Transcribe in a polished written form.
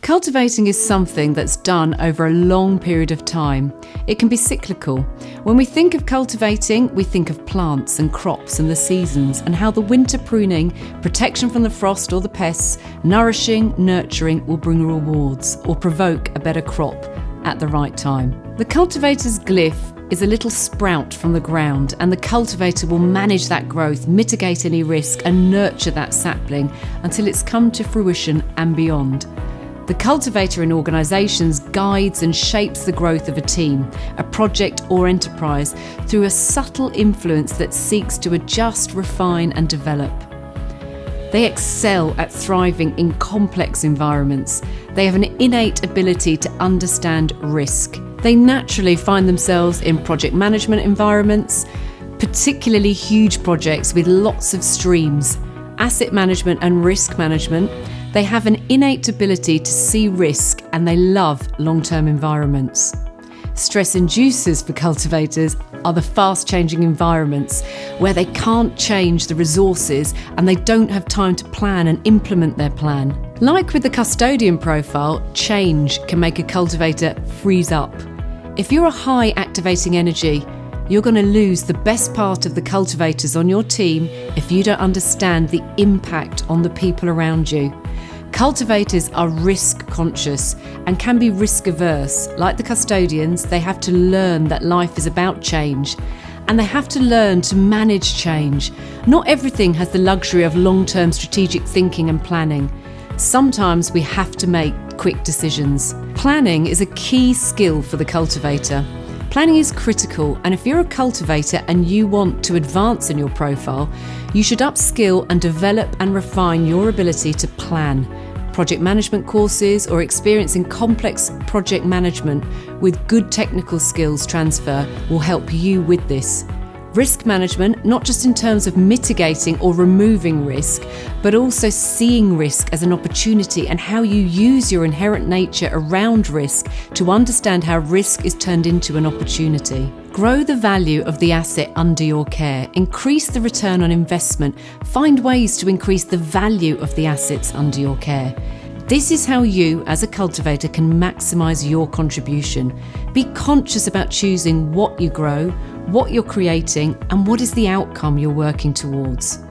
Cultivating is something that's done over a long period of time. It can be cyclical. When we think of cultivating, we think of plants and crops and the seasons and how the winter pruning, protection from the frost or the pests, nourishing, nurturing will bring rewards or provoke a better crop at the right time. The cultivator's glyph is a little sprout from the ground, and the cultivator will manage that growth, mitigate any risk and nurture that sapling until it's come to fruition and beyond. The cultivator in organisations guides and shapes the growth of a team, a project or enterprise through a subtle influence that seeks to adjust, refine and develop. They excel at thriving in complex environments. They have an innate ability to understand risk. They naturally find themselves in project management environments, particularly huge projects with lots of streams, asset management and risk management. They have an innate ability to see risk and they love long-term environments. Stress inducers for cultivators are the fast-changing environments where they can't change the resources and they don't have time to plan and implement their plan. Like with the custodian profile, change can make a cultivator freeze up. If you're a high activating energy, you're going to lose the best part of the cultivators on your team if you don't understand the impact on the people around you. Cultivators are risk conscious and can be risk averse. Like the custodians, they have to learn that life is about change and they have to learn to manage change. Not everything has the luxury of long-term strategic thinking and planning. Sometimes we have to make quick decisions. Planning is a key skill for the cultivator. Planning is critical, and if you're a cultivator and you want to advance in your profile, you should upskill and develop and refine your ability to plan. Project management courses or experience in complex project management with good technical skills transfer will help you with this. Risk management, not just in terms of mitigating or removing risk, but also seeing risk as an opportunity and how you use your inherent nature around risk to understand how risk is turned into an opportunity. Grow the value of the asset under your care, increase the return on investment, find ways to increase the value of the assets under your care. This is how you, as a cultivator, can maximise your contribution. Be conscious about choosing what you grow, what you're creating, and what is the outcome you're working towards.